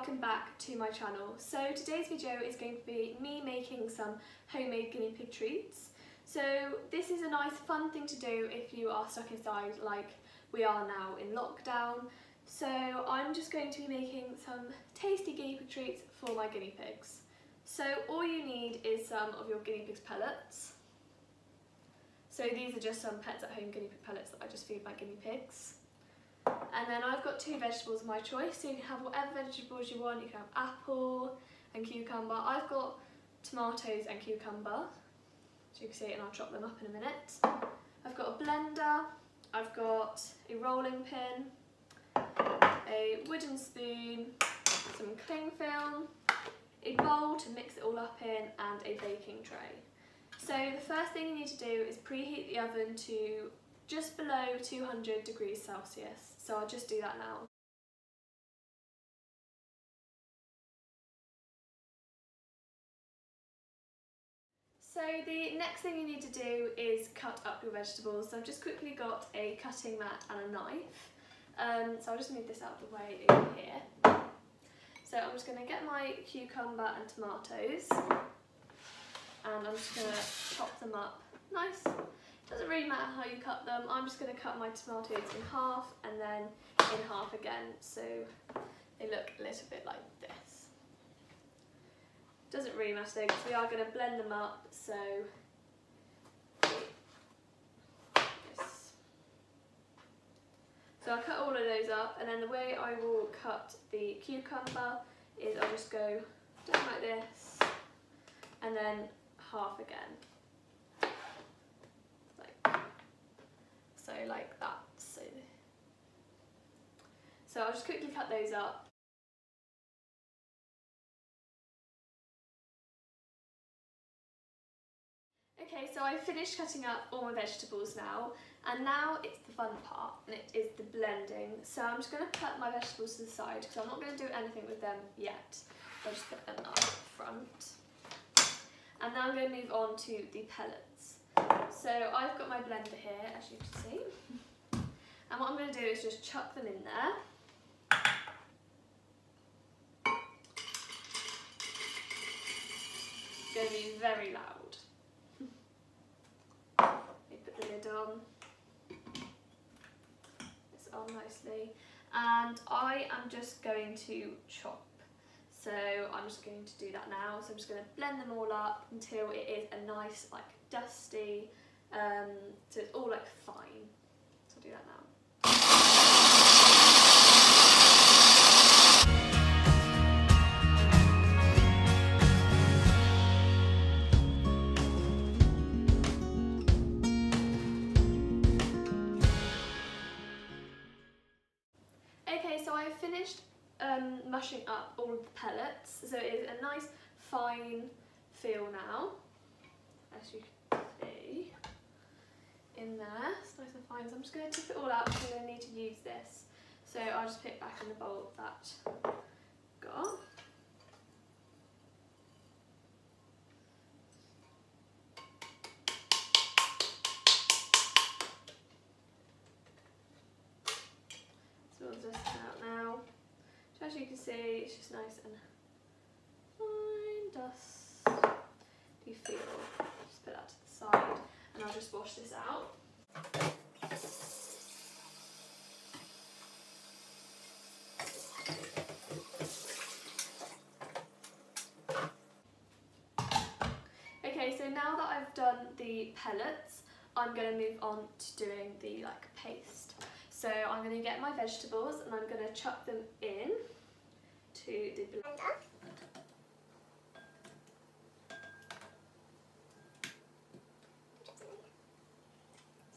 welcome back to my channel. So today's video is going to be me making some homemade guinea pig treats. So this is a nice fun thing to do if you are stuck inside like we are now in lockdown. So I'm just going to be making some tasty guinea pig treats for my guinea pigs. So all you need is some of your guinea pig's pellets. So these are just some Pets at Home guinea pig pellets that I just feed my guinea pigs. And then I've got two vegetables of my choice, so you can have whatever vegetables you want. You can have apple and cucumber. I've got tomatoes and cucumber, as you can see, and I'll chop them up in a minute. I've got a blender, I've got a rolling pin, a wooden spoon, some cling film, a bowl to mix it all up in, and a baking tray. So the first thing you need to do is preheat the oven to just below 200 degrees Celsius. So I'll just do that now. So the next thing you need to do is cut up your vegetables. So I've just quickly got a cutting mat and a knife. So I'll just move this out of the way over here. So I'm just going to get my cucumber and tomatoes, and I'm just going to chop them up nice. Doesn't really matter how you cut them. I'm just going to cut my tomatoes in half and then in half again, so they look a little bit like this. Doesn't really matter though, because we are going to blend them up, so this. So I'll cut all of those up, and then the way I will cut the cucumber is I'll just go down like this and then half again. So like that. So I'll just quickly cut those up. Okay, so I've finished cutting up all my vegetables now, and now it's the fun part, and it is the blending. So I'm just going to put my vegetables to the side because I'm not going to do anything with them yet. I'll just put them up front. And now I'm going to move on to the pellets. So I've got my blender here, as you can see, and what I'm going to do is just chuck them in there. It's going to be very loud. Let me put the lid on. This on nicely, and I am just going to chop. So I'm just going to do that now. So I'm just going to blend them all up until it is a nice, like, dusty, so it's all like fine. So I'll do that now. Okay, so I've finished mushing up all of the pellets, so it is a nice fine feel now, as you can see in there. It's nice and fine, so I'm just going to tip it all out because I'm going to need to use this. So I'll just put it back in the bowl that got. So we'll just this out now. So as you can see, it's just nice and fine dust. Do you feel? Just put that to the side, and I'll just wash this out. Okay, so now that I've done the pellets, I'm going to move on to doing the paste. So I'm going to get my vegetables and I'm going to chuck them in to the blender.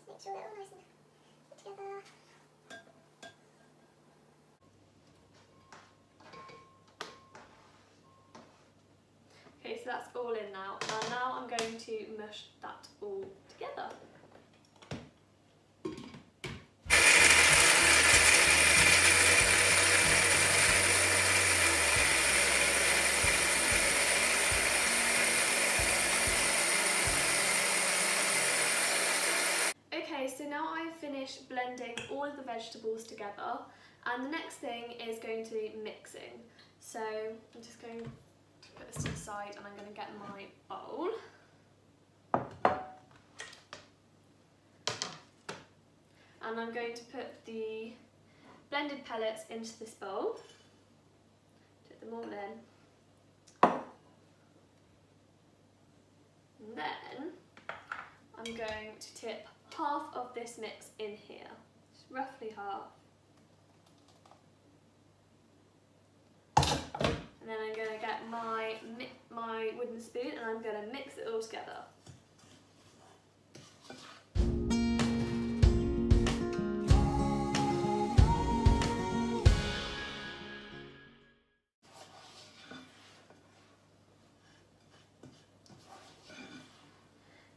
Make sure they're all nice and together. Okay, so that's all in now. And now I'm going to mush that all together. Okay, so now I've finished blending all of the vegetables together, and the next thing is going to be mixing. So I'm just going to put this to the side and I'm going to get my bowl. And I'm going to put the blended pellets into this bowl. Put them all in. And then I'm going to tip half of this mix in here, just roughly half. And then I'm going to get my wooden spoon and I'm going to mix it all together.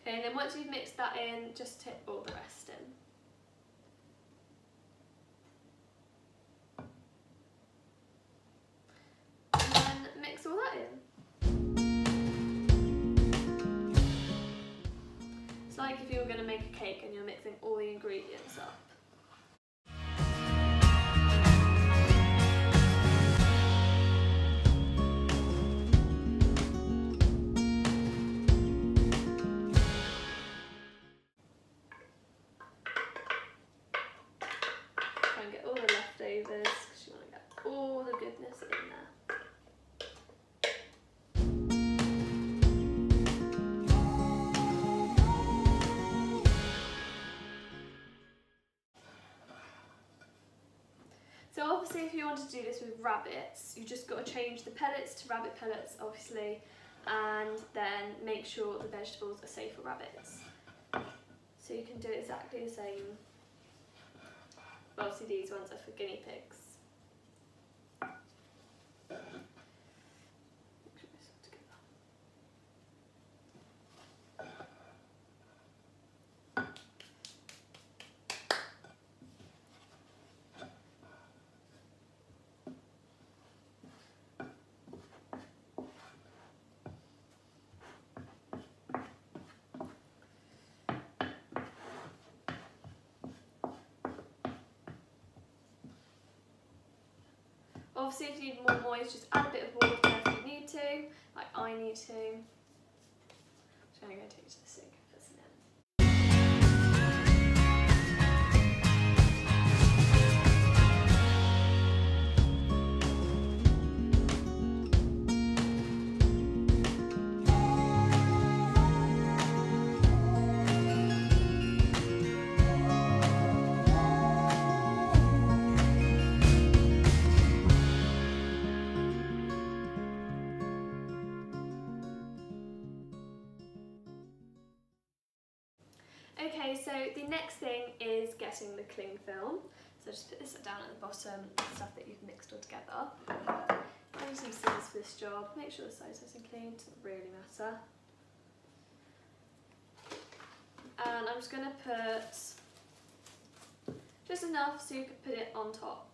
Okay, and then once you've mixed that in, just tip all the rest in. And then mix all that in. It's like if you were going to make a cake and you're mixing all the ingredients up. And get all the leftovers because you want to get all the goodness in there. So obviously if you want to do this with rabbits, you just got to change the pellets to rabbit pellets obviously, and then make sure the vegetables are safe for rabbits. So you can do exactly the same. Obviously these ones are for guinea pigs. Obviously if you need more moist, just add a bit of water if you need to, like I need to. So I'm going to take it to the sink and put some in. Okay, so the next thing is getting the cling film. So just put this down at the bottom, the stuff that you've mixed all together. I use some scissors for this job. Make sure the side's nice and clean, doesn't really matter. And I'm just going to put just enough so you can put it on top.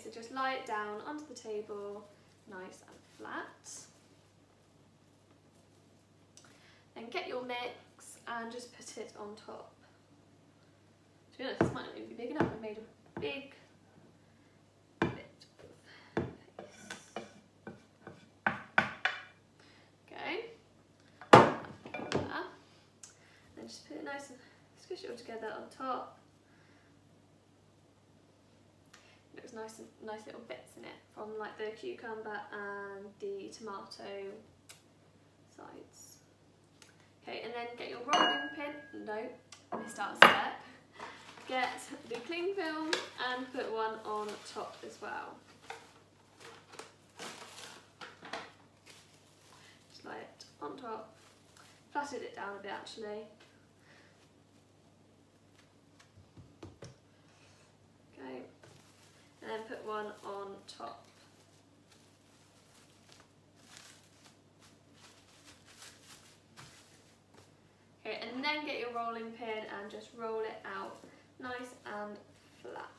So just lie it down onto the table, nice and flat. Then get your mix and just put it on top. To be honest, this might not even be big enough. I made a big bit of paste. Okay. Then just put it nice and squish it all together on top. There's nice little bits in it from like the cucumber and the tomato sides. Okay, and then get your rolling pin. No, missed out a step. Get the cling film and put one on top as well. Just lay it on top. Flattened it down a bit actually. Okay. And then put one on top. Okay, and then get your rolling pin and just roll it out nice and flat.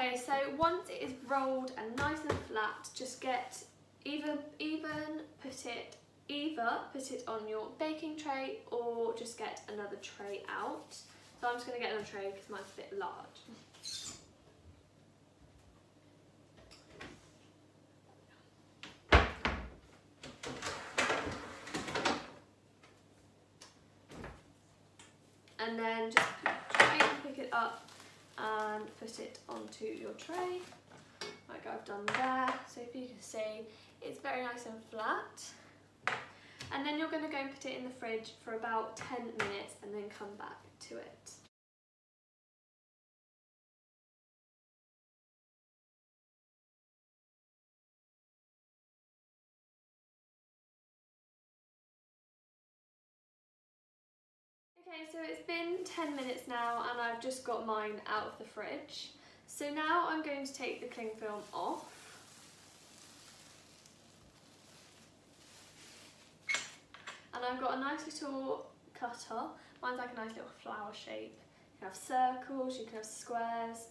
Okay, so once it is rolled and nice and flat, just get either put it on your baking tray or just get another tray out. So I'm just going to get another tray because mine's a bit large. And then just try and pick it up and put it onto your tray, like I've done there. So if you can see, it's very nice and flat. And then you're going to go and put it in the fridge for about 10 minutes and then come back to it. Okay, so it's been 10 minutes now and I've just got mine out of the fridge. So now I'm going to take the cling film off. And I've got a nice little cutter. Mine's like a nice little flower shape. You can have circles, you can have squares,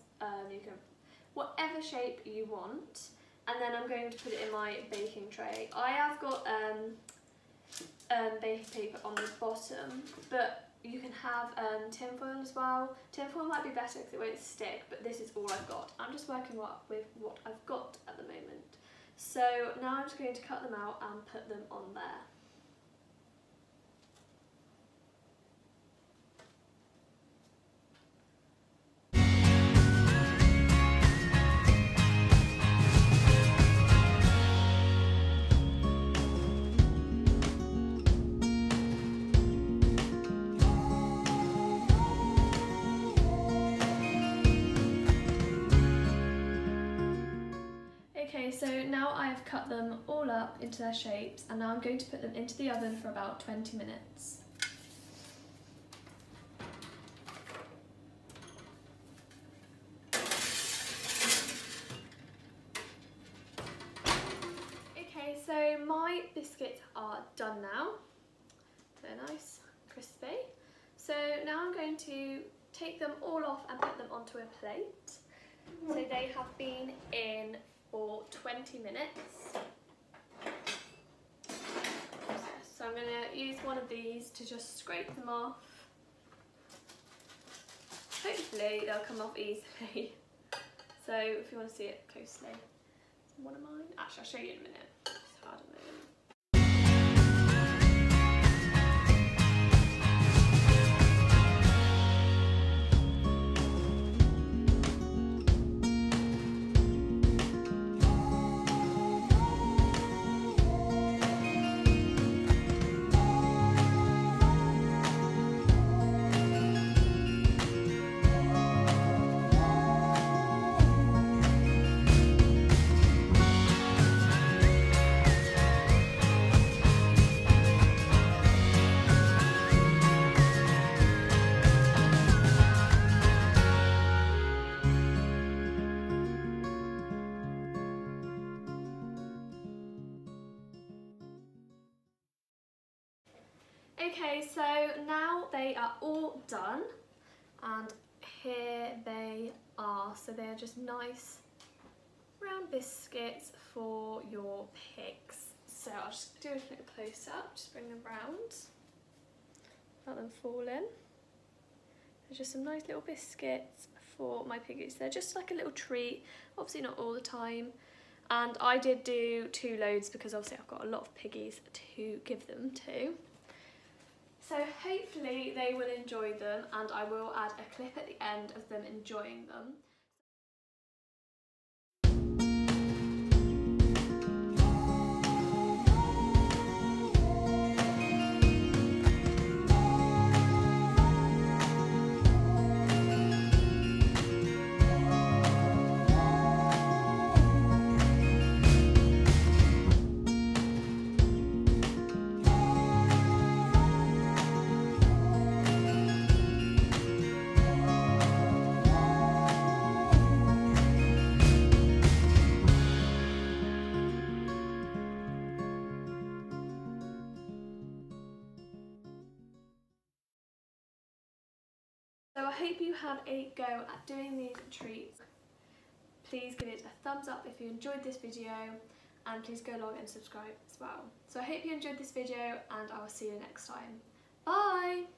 you can have whatever shape you want. And then I'm going to put it in my baking tray. I have got baking paper on the bottom, but you can have tin foil as well. Tin foil might be better because it won't stick, but this is all I've got. I'm just working with what I've got at the moment. So now I'm just going to cut them out and put them on there. Okay, so now I have cut them all up into their shapes and now I'm going to put them into the oven for about 20 minutes. Okay, so my biscuits are done now. They're nice, crispy. So now I'm going to take them all off and put them onto a plate. So they have been in for 20 minutes. So I'm going to use one of these to just scrape them off. Hopefully they'll come off easily. So if you want to see it closely, it's one of mine. Actually, I'll show you in a minute. It's hard at the moment. Okay, so now they are all done and here they are. So they are just nice round biscuits for your pigs. So I'll just do a little close up, just bring them round, let them fall in. They're just some nice little biscuits for my piggies. They're just like a little treat, obviously not all the time. And I did do 2 loads because obviously I've got a lot of piggies to give them to. So hopefully they will enjoy them and I will add a clip at the end of them enjoying them. So I hope you had a go at doing these treats. please give it a thumbs up if you enjoyed this video, and please go along and subscribe as well. So I hope you enjoyed this video, and I will see you next time. Bye!